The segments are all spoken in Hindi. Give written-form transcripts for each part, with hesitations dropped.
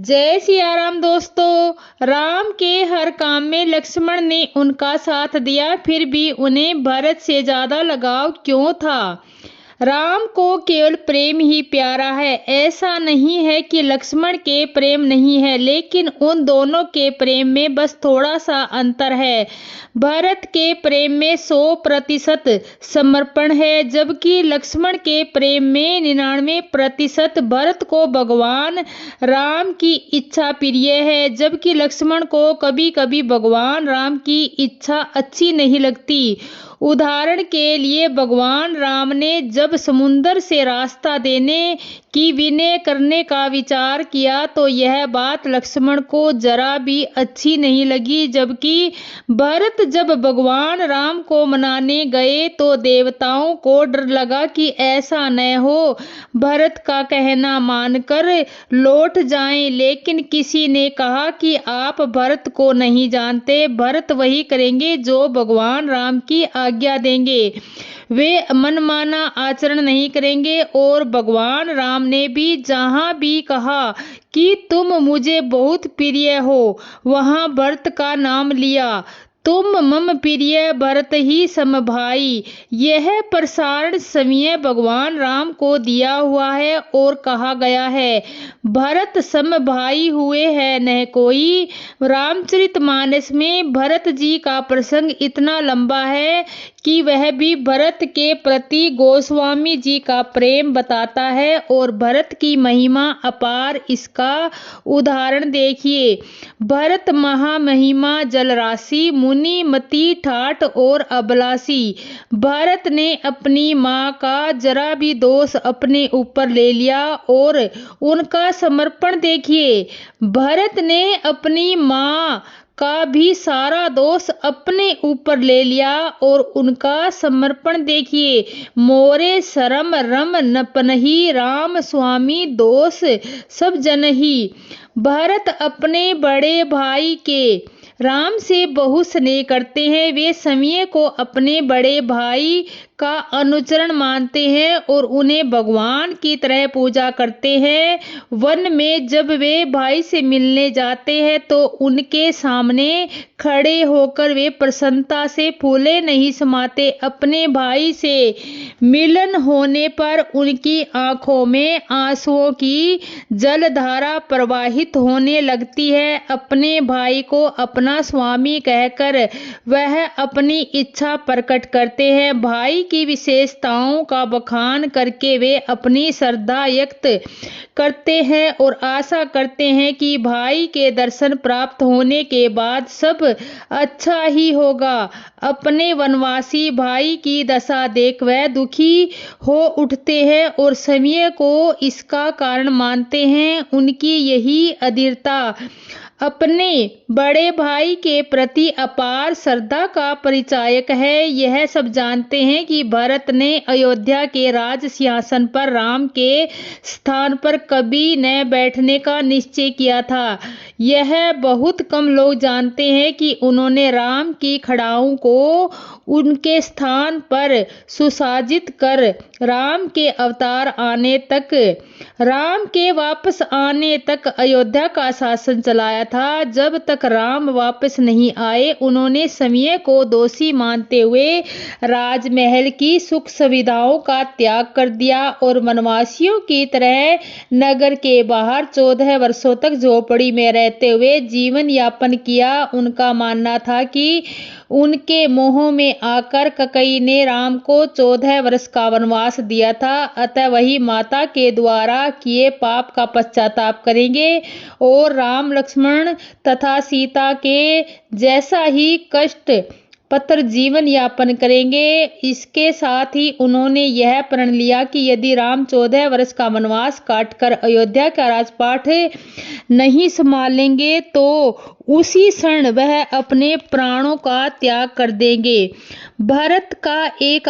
जय सिया राम दोस्तों। राम के हर काम में लक्ष्मण ने उनका साथ दिया, फिर भी उन्हें भरत से ज्यादा लगाव क्यों था? राम को केवल प्रेम ही प्यारा है। ऐसा नहीं है कि लक्ष्मण के प्रेम नहीं है, लेकिन उन दोनों के प्रेम में बस थोड़ा सा अंतर है। भरत के प्रेम में 100% समर्पण है, जबकि लक्ष्मण के प्रेम में 99%। भरत को भगवान राम की इच्छा प्रिय है, जबकि लक्ष्मण को कभी कभी भगवान राम की इच्छा अच्छी नहीं लगती। उदाहरण के लिए भगवान राम ने जब समुद्र से रास्ता देने की विनय करने का विचार किया तो यह बात लक्ष्मण को जरा भी अच्छी नहीं लगी, जबकि भरत जब भगवान राम को मनाने गए तो देवताओं को डर लगा कि ऐसा न हो भरत का कहना मानकर लौट जाएं। लेकिन किसी ने कहा कि आप भरत को नहीं जानते, भरत वही करेंगे जो भगवान राम की आज्ञा देंगे, वे मनमाना आचरण नहीं करेंगे। और भगवान राम ने भी जहां भी कहा कि तुम मुझे बहुत प्रिय हो, वहां भरत का नाम लिया। तुम मम प्रिय भरत ही सम भाई। यह प्रसारण समय भगवान राम को दिया हुआ है और कहा गया है भरत सम भाई हुए है न कोई। रामचरितमानस में भरत जी का प्रसंग इतना लंबा है कि वह भी भरत के प्रति गोस्वामी जी का प्रेम बताता है और भरत की महिमा अपार। इसका उदाहरण देखिए। भरत महामहिमा जलराशि, मुनि मति ठाठ और अभिलाषी। भरत ने अपनी माँ का जरा भी दोष अपने ऊपर ले लिया और उनका समर्पण देखिए। भरत ने अपनी माँ का भी सारा दोष अपने ऊपर ले लिया और उनका समर्पण देखिए। मोरे शरम रम नपनहि, राम स्वामी दोष सब जनहि। भरत अपने बड़े भाई के राम से बहुत स्नेह करते हैं। वे समय को अपने बड़े भाई का अनुचरण मानते हैं और उन्हें भगवान की तरह पूजा करते हैं। वन में जब वे भाई से मिलने जाते हैं तो उनके सामने खड़े होकर वे प्रसन्नता से फूले नहीं समाते। अपने भाई से मिलन होने पर उनकी आंखों में आंसुओं की जलधारा प्रवाहित होने लगती है। अपने भाई को अपना स्वामी कहकर वह अपनी इच्छा प्रकट करते हैं। भाई की विशेषताओं का बखान करके वे अपनी श्रद्धा व्यक्त करते हैं और आशा करते हैं कि भाई के दर्शन प्राप्त होने के बाद सब अच्छा ही होगा। अपने वनवासी भाई की दशा देख वह दुखी हो उठते हैं और समय को इसका कारण मानते हैं। उनकी यही अधीरता अपने बड़े भाई के प्रति अपार श्रद्धा का परिचायक है। यह सब जानते हैं कि भरत ने अयोध्या के राज सिंहासन पर राम के स्थान पर कभी न बैठने का निश्चय किया था। यह बहुत कम लोग जानते हैं कि उन्होंने राम की खड़ाओं को उनके स्थान पर सुसज्जित कर राम के अवतार आने तक, राम के वापस आने तक अयोध्या का शासन चलाया था। जब तक राम वापस नहीं आए उन्होंने समय को दोषी मानते हुए राजमहल की सुख सुविधाओं का त्याग कर दिया और वनवासियों की तरह नगर के बाहर 14 वर्षों तक झोपड़ी में रहते हुए जीवन यापन किया। उनका मानना था कि उनके मोह में आकर कैकेयी ने राम को 14 वर्ष का वनवास दिया था, अतः वही माता के द्वारा किए पाप का पश्चाताप करेंगे और राम लक्ष्मण तथा सीता के जैसा ही कष्ट पत्र जीवन यापन करेंगे। इसके साथ ही उन्होंने यह प्रण लिया कि यदि राम 14 वर्ष का वनवास काटकर अयोध्या का राजपाट नहीं संभालेंगे तो उसी क्षण वह अपने प्राणों का त्याग कर देंगे। भरत एक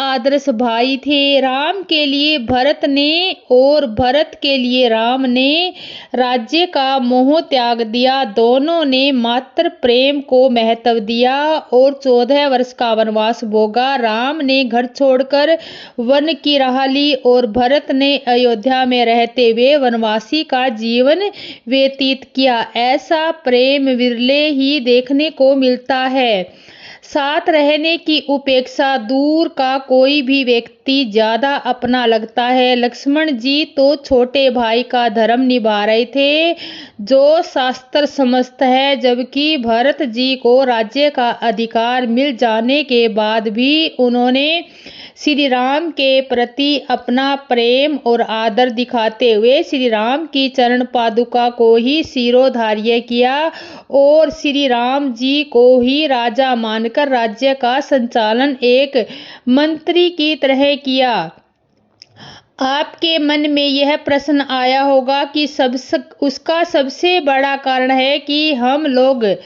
आदर्श भाई थे। राम के लिए भरत ने और भरत के लिए राम ने राज्य का मोह त्याग दिया। दोनों ने मात्र प्रेम को को महत्व दिया और 14 वर्ष का वनवास भोगा। राम ने घर छोड़कर वन की राह ली और भरत ने अयोध्या में रहते हुए वनवासी का जीवन व्यतीत किया। ऐसा प्रेम विरले ही देखने को मिलता है। साथ रहने की उपेक्षा दूर का कोई भी व्यक्ति ज्यादा अपना लगता है। लक्ष्मण जी तो छोटे भाई का धर्म निभा रहे थे जो शास्त्र समस्त है, जबकि भरत जी को राज्य का अधिकार मिल जाने के बाद भी उन्होंने श्री राम के प्रति अपना प्रेम और आदर दिखाते हुए श्री राम की चरण पादुका को ही शिरोधार्य किया और श्री राम जी को ही राजा मानकर राज्य का संचालन एक मंत्री की तरह किया। आपके मन में यह प्रश्न आया होगा कि उसका सबसे बड़ा कारण है कि हम लोग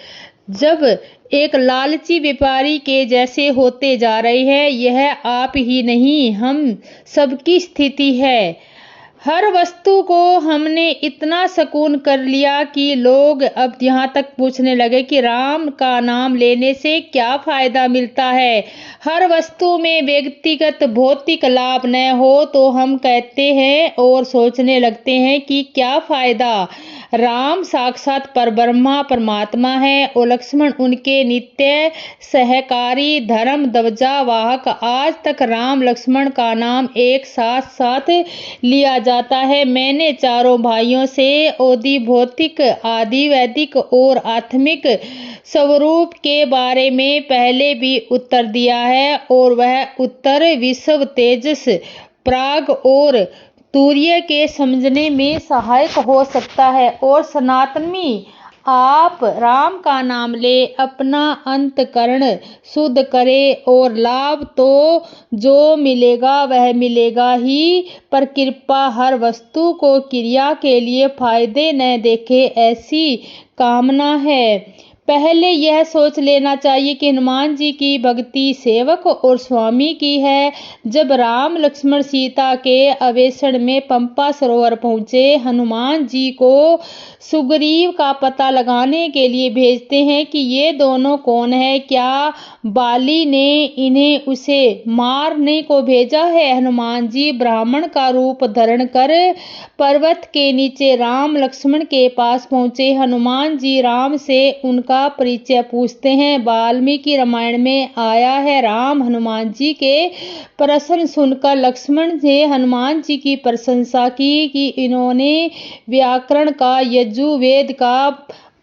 जब एक लालची व्यापारी के जैसे होते जा रहे हैं। यह आप ही नहीं, हम सबकी स्थिति है। हर वस्तु को हमने इतना शकून कर लिया कि लोग अब यहाँ तक पूछने लगे कि राम का नाम लेने से क्या फायदा मिलता है। हर वस्तु में व्यक्तिगत भौतिक लाभ न हो तो हम कहते हैं और सोचने लगते हैं कि क्या फायदा। राम साक्षात परब्रह्मा परमात्मा है और लक्ष्मण उनके नित्य सहकारी धर्म ध्वजा वाहक। आज तक राम लक्ष्मण का नाम एक साथ साथ लिया जाता है। मैंने चारों भाइयों से आदि भौतिक आदि वैदिक और आत्मिक स्वरूप के बारे में पहले भी उत्तर दिया है और वह उत्तर विश्व तेजस प्राग और तूर्य के समझने में सहायक हो सकता है। और सनातनी आप राम का नाम ले, अपना अंतकरण शुद्ध करे और लाभ तो जो मिलेगा वह मिलेगा ही, पर कृपा हर वस्तु को क्रिया के लिए फायदे न देखे, ऐसी कामना है। पहले यह सोच लेना चाहिए कि हनुमान जी की भक्ति सेवक और स्वामी की है। जब राम लक्ष्मण सीता के अन्वेषण में पंपा सरोवर पहुँचे, हनुमान जी को सुग्रीव का पता लगाने के लिए भेजते हैं कि ये दोनों कौन है, क्या बाली ने इन्हें उसे मारने को भेजा है। हनुमान जी ब्राह्मण का रूप धारण कर पर्वत के नीचे राम लक्ष्मण के पास पहुँचे। हनुमान जी राम से उनका परिचय पूछते हैं। वाल्मीकि रामायण में आया है, राम हनुमान जी के प्रश्न सुनकर लक्ष्मण ने हनुमान जी की प्रशंसा की कि इन्होंने व्याकरण का यजुर्वेद का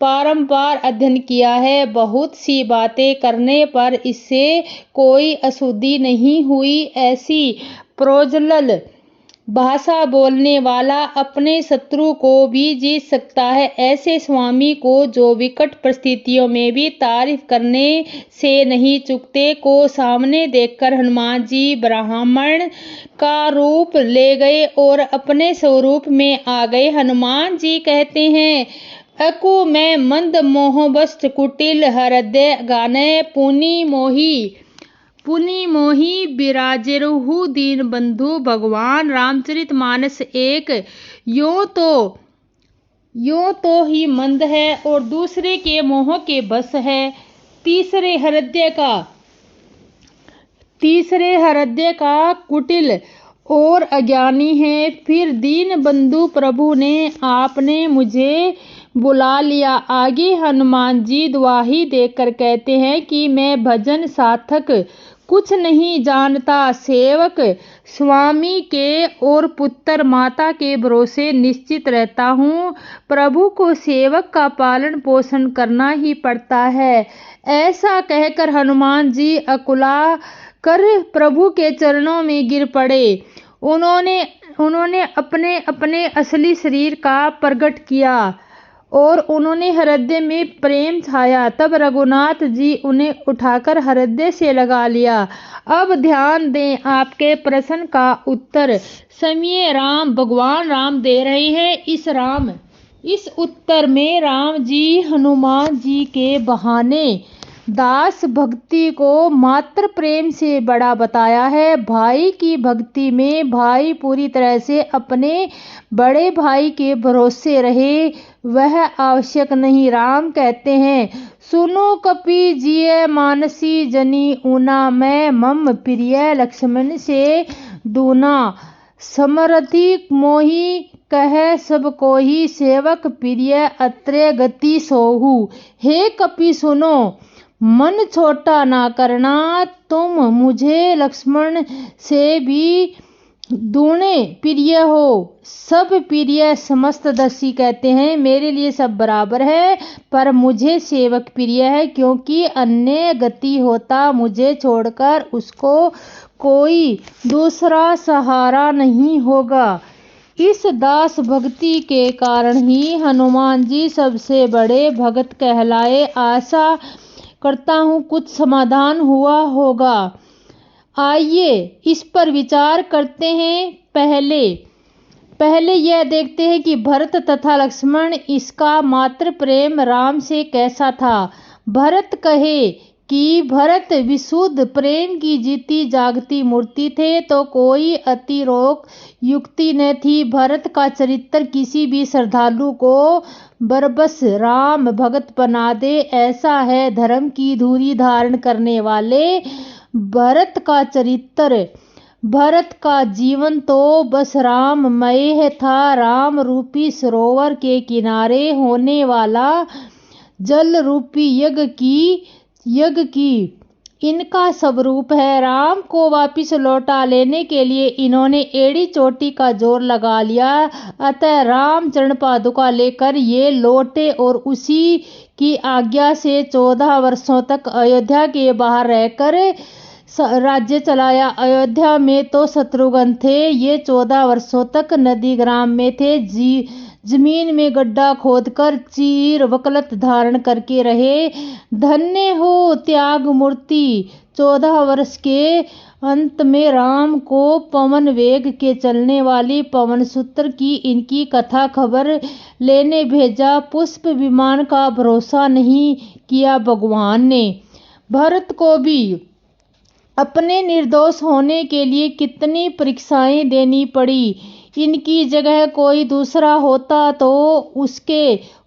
बारंबार अध्ययन किया है। बहुत सी बातें करने पर इससे कोई अशुद्धि नहीं हुई। ऐसी प्रोज्वल भाषा बोलने वाला अपने शत्रु को भी जीत सकता है। ऐसे स्वामी को जो विकट परिस्थितियों में भी तारीफ करने से नहीं चूकते को सामने देखकर हनुमान जी ब्राह्मण का रूप ले गए और अपने स्वरूप में आ गए। हनुमान जी कहते हैं, अकु मैं मंद मोह वस्त कुटिल हृदय गाने पुनि मोही बिराजिरहु दीन बंधु। भगवान रामचरितमानस एक यो तो ही मंद है और दूसरे के मोह के बस है। तीसरे हृदय का कुटिल और अज्ञानी है। फिर दीन बंधु प्रभु ने आपने मुझे बुला लिया। आगे हनुमान जी दुआही देकर कहते हैं कि मैं भजन सार्थक कुछ नहीं जानता, सेवक स्वामी के और पुत्र माता के भरोसे निश्चित रहता हूँ। प्रभु को सेवक का पालन पोषण करना ही पड़ता है। ऐसा कहकर हनुमान जी अकुला कर प्रभु के चरणों में गिर पड़े। उन्होंने अपने अपने असली शरीर का प्रकट किया और उन्होंने हृदय में प्रेम छाया। तब रघुनाथ जी उन्हें उठाकर हृदय से लगा लिया। अब ध्यान दें, आपके प्रश्न का उत्तर स्वयं भगवान राम दे रहे हैं। इस उत्तर में राम जी हनुमान जी के बहाने दास भक्ति को मात्र प्रेम से बड़ा बताया है। भाई की भक्ति में भाई पूरी तरह से अपने बड़े भाई के भरोसे रहे, वह आवश्यक नहीं। राम कहते हैं, सुनो कपि जिय मानसी जनी ऊना, मैं मम प्रिय लक्ष्मण से दूना। समरथी मोहि कह सब कोहि, सेवक प्रिय अत्रे गति सोहु। हे कपि सुनो, मन छोटा ना करना, तुम मुझे लक्ष्मण से भी दूने प्रिय हो। सब प्रिय समस्त दसी कहते हैं, मेरे लिए सब बराबर है, पर मुझे सेवक प्रिय है, क्योंकि अन्य गति होता मुझे छोड़कर उसको कोई दूसरा सहारा नहीं होगा। इस दास भक्ति के कारण ही हनुमान जी सबसे बड़े भक्त कहलाए। आशा करता हूँ कुछ समाधान हुआ होगा। आइए इस पर विचार करते हैं। पहले यह देखते हैं कि भरत तथा लक्ष्मण, इसका मात्र प्रेम राम से कैसा था। भरत कहे कि भरत विशुद्ध प्रेम की जीती जागती मूर्ति थे, तो कोई अतिरोक युक्ति न थी। भरत का चरित्र किसी भी श्रद्धालु को बरबस राम भगत बना दे, ऐसा है। धर्म की धूरी धारण करने वाले भरत का चरित्र, भरत का जीवन तो बस राममय था। राम रूपी सरोवर के किनारे होने वाला जल रूपी यज्ञ की इनका स्वरूप है। राम को वापिस लौटा लेने के लिए इन्होंने एड़ी चोटी का जोर लगा लिया। अतः राम चरण पादुका लेकर ये लौटे और उसी की आज्ञा से 14 वर्षों तक अयोध्या के बाहर रहकर राज्य चलाया। अयोध्या में तो शत्रुघ्न थे, ये 14 वर्षों तक नदी ग्राम में थे। जमीन में गड्ढा खोदकर चीर वकलत धारण करके रहे। धन्य हो त्याग मूर्ति। 14 वर्ष के अंत में राम को पवन वेग के चलने वाली पवन सूत्र की इनकी कथा खबर लेने भेजा। पुष्प विमान का भरोसा नहीं किया भगवान ने। भरत को भी अपने निर्दोष होने के लिए कितनी परीक्षाएं देनी पड़ी। इनकी जगह कोई दूसरा होता तो उसके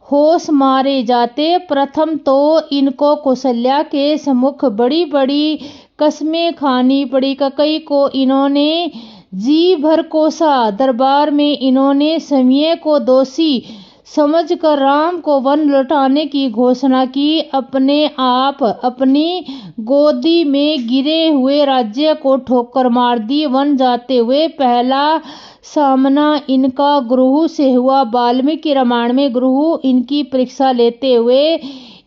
होश मारे जाते। प्रथम तो इनको कौशल्या के सम्मुख बड़ी बड़ी कस्में खानी पड़ी। ककई को इन्होंने जी भर कोसा। दरबार में इन्होंने समय को दोषी समझकर राम को वन लौटाने की घोषणा की। अपने आप अपनी गोदी में गिरे हुए राज्य को ठोकर मार दी। वन जाते हुए पहला सामना इनका गुरु से हुआ। वाल्मीकि रामायण में गुरु इनकी परीक्षा लेते हुए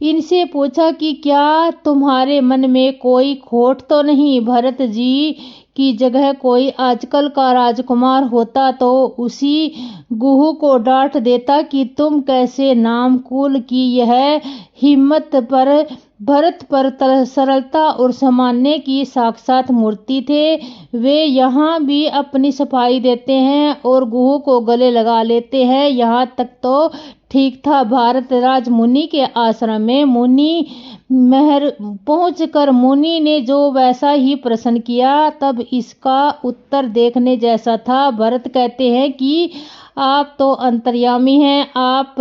इनसे पूछा कि क्या तुम्हारे मन में कोई खोट तो नहीं। भरत जी की जगह कोई आजकल का राजकुमार होता तो उसी गुहू को डांट देता कि तुम कैसे नाम कुल की यह हिम्मत। पर भरत पर सरलता और सामान्य की साक्षात मूर्ति थे। वे यहाँ भी अपनी सफाई देते हैं और गुहू को गले लगा लेते हैं। यहाँ तक तो ठीक था। भारत राज मुनि के आश्रम में मुनि महर पहुंचकर मुनि ने जो वैसा ही प्रश्न किया, तब इसका उत्तर देखने जैसा था। भरत कहते हैं कि आप तो अंतर्यामी हैं, आप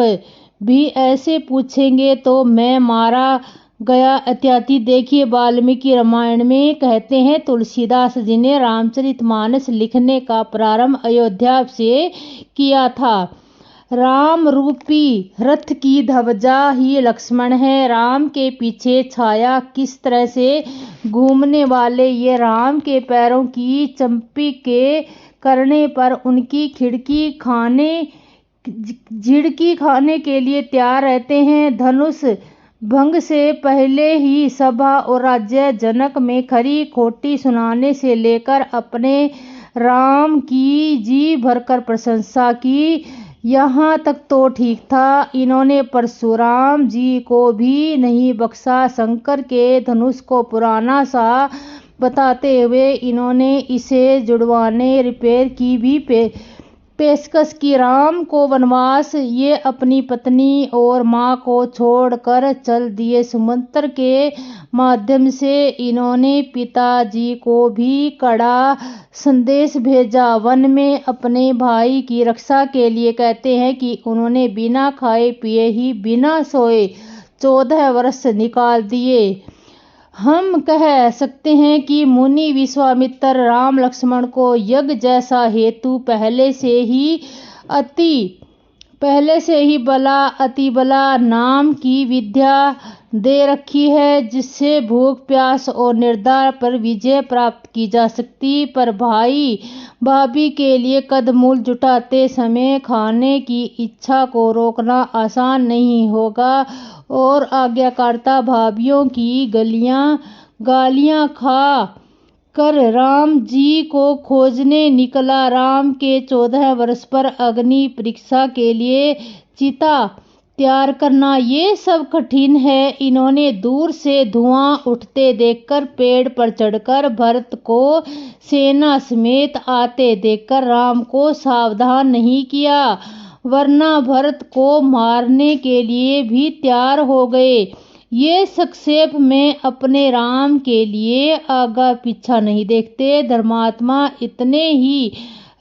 भी ऐसे पूछेंगे तो मैं मारा गया इत्यादि। देखिए वाल्मीकि रामायण में कहते हैं, तुलसीदास जी ने रामचरितमानस लिखने का प्रारंभ अयोध्या से किया था। राम रूपी रथ की ध्वजा ही लक्ष्मण है। राम के पीछे छाया किस तरह से घूमने वाले ये राम के पैरों की चंपी के करने पर उनकी झिड़की खाने के लिए तैयार रहते हैं। धनुष भंग से पहले ही सभा और राज्य जनक में खरी खोटी सुनाने से लेकर अपने राम की जी भरकर प्रशंसा की। यहाँ तक तो ठीक था। इन्होंने परशुराम जी को भी नहीं बख्शा। शंकर के धनुष को पुराना सा बताते हुए इन्होंने इसे जुड़वाने रिपेयर की भी पेशकश की राम को वनवास। ये अपनी पत्नी और माँ को छोड़कर चल दिए। सुमंत्र के माध्यम से इन्होंने पिताजी को भी कड़ा संदेश भेजा। वन में अपने भाई की रक्षा के लिए कहते हैं कि उन्होंने बिना खाए पिए ही बिना सोए 14 वर्ष निकाल दिए। हम कह सकते हैं कि मुनि विश्वामित्र राम लक्ष्मण को यज्ञ जैसा हेतु पहले से ही बला अति बला नाम की विद्या दे रखी है, जिससे भूख प्यास और निर्धार पर विजय प्राप्त की जा सकती। पर भाई भाभी के लिए कदमूल जुटाते समय खाने की इच्छा को रोकना आसान नहीं होगा और आज्ञाकारिता भाभीियों की गालियां खा कर राम जी को खोजने निकला। राम के 14 वर्ष पर अग्नि परीक्षा के लिए चिता तैयार करना ये सब कठिन है। इन्होंने दूर से धुआं उठते देखकर पेड़ पर चढ़कर भरत को सेना समेत आते देखकर राम को सावधान नहीं किया, वरना भरत को मारने के लिए भी तैयार हो गए। ये संक्षेप में अपने राम के लिए आगा पीछा नहीं देखते। धर्मात्मा इतने ही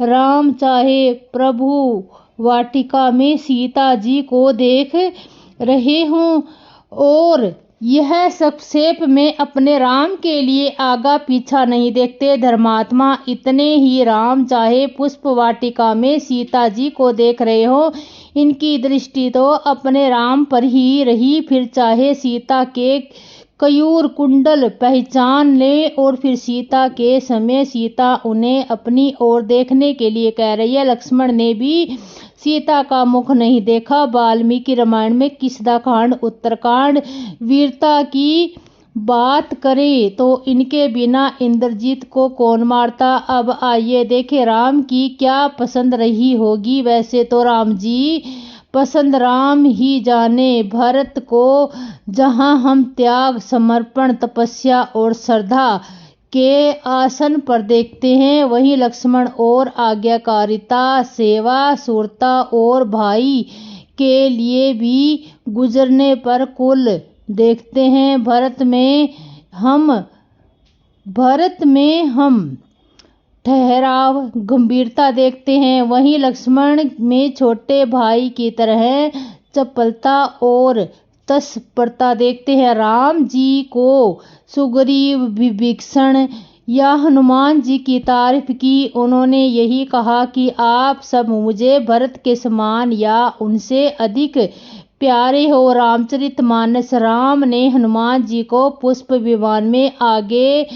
राम चाहे प्रभु वाटिका में सीता जी को देख रहे हों और यह संक्षेप में अपने राम के लिए आगा पीछा नहीं देखते। धर्मात्मा इतने ही राम चाहे पुष्प वाटिका में सीता जी को देख रहे हो, इनकी दृष्टि तो अपने राम पर ही रही। फिर चाहे सीता के कयूर कुंडल पहचान ले और फिर सीता के समय सीता उन्हें अपनी ओर देखने के लिए कह रही है। लक्ष्मण ने भी सीता का मुख नहीं देखा। वाल्मीकि रामायण में किसदा कांड उत्तरकांड वीरता की बात करें तो इनके बिना इंद्रजीत को कौन मारता। अब आइए देखें राम की क्या पसंद रही होगी। वैसे तो राम जी पसंद राम ही जाने। भरत को जहां हम त्याग समर्पण तपस्या और श्रद्धा के आसन पर देखते हैं, वहीं लक्ष्मण और आज्ञाकारिता सेवा शूरता और भाई के लिए भी गुजरने पर कुल देखते हैं। भरत में हम ठहराव गंभीरता देखते हैं, वहीं लक्ष्मण में छोटे भाई की तरह चपलता और तत्परता देखते हैं। राम जी को सुग्रीव विभीषण या हनुमान जी की तारीफ की। उन्होंने यही कहा कि आप सब मुझे भरत के समान या उनसे अधिक प्यारे हो। रामचरितमानस राम ने हनुमान जी को पुष्प विमान में आगे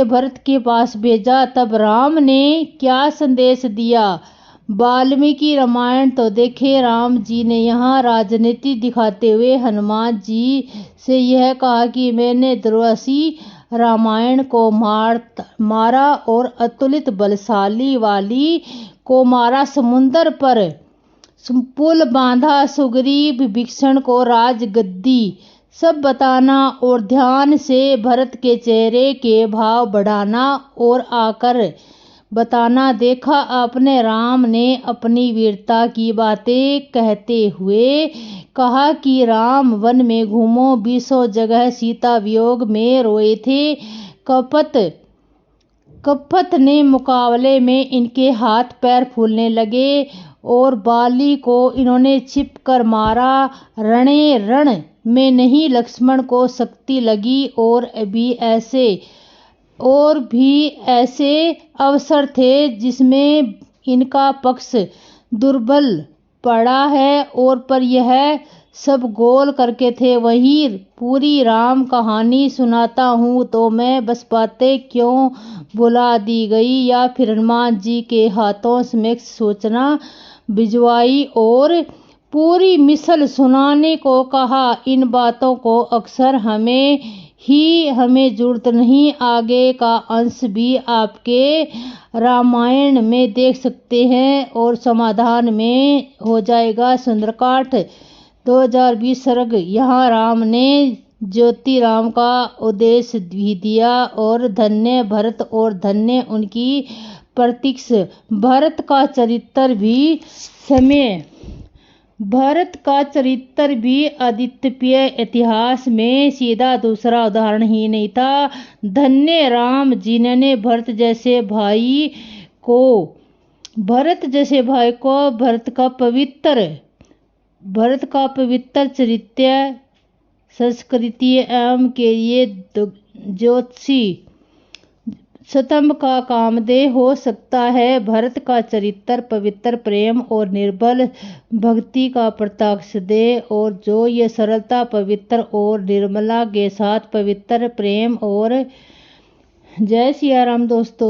भरत के पास भेजा। तब राम ने क्या संदेश दिया। वाल्मीकि रामायण तो देखे। राम जी ने यहाँ राजनीति दिखाते हुए हनुमान जी से यह कहा कि मैंने दुर्वासी रामायण को मारा और अतुलित बलशाली वाली को मारा। समुद्र पर पुल बांधा। सुग्रीव विभीषण को राजगद्दी सब बताना और ध्यान से भरत के चेहरे के भाव बढ़ाना और आकर बताना देखा आपने। राम ने अपनी वीरता की बातें कहते हुए कहा कि राम वन में घूमो, 20 जगह सीता वियोग में रोए थे। कपथ ने मुकाबले में इनके हाथ पैर फूलने लगे और बाली को इन्होंने छिप कर मारा। रणे रण में नहीं लक्ष्मण को शक्ति लगी और भी ऐसे अवसर थे जिसमें इनका पक्ष दुर्बल पड़ा है और पर यह सब गोल करके थे। वहीं पूरी राम कहानी सुनाता हूँ तो मैं बस बातें क्यों बुला दी गई या फिर हनुमान जी के हाथों समेत सोचना भिजवाई और पूरी मिसल सुनाने को कहा। इन बातों को अक्सर हमें जरूरत नहीं। आगे का अंश भी आपके रामायण में देख सकते हैं और समाधान में हो जाएगा। सुंदरकांड 2020 सर्ग। यहाँ राम ने ज्योति राम का उद्देश्य भी दिया और धन्य भरत और धन्य उनकी प्रतीक्ष भारत का चरित्र भी अद्वितीय इतिहास में सीधा दूसरा उदाहरण ही नहीं था। धन्य राम जिन्होंने भरत जैसे भाई को भरत का पवित्र चरित्र संस्कृति एवं के लिए ज्योतिषी स्तंभ का कामदेव हो सकता है। भरत का चरित्र पवित्र प्रेम और निर्बल भक्ति का प्रत्यक्ष दे, और जो ये सरलता पवित्र और निर्मला के साथ पवित्र प्रेम और जय सिया राम दोस्तों।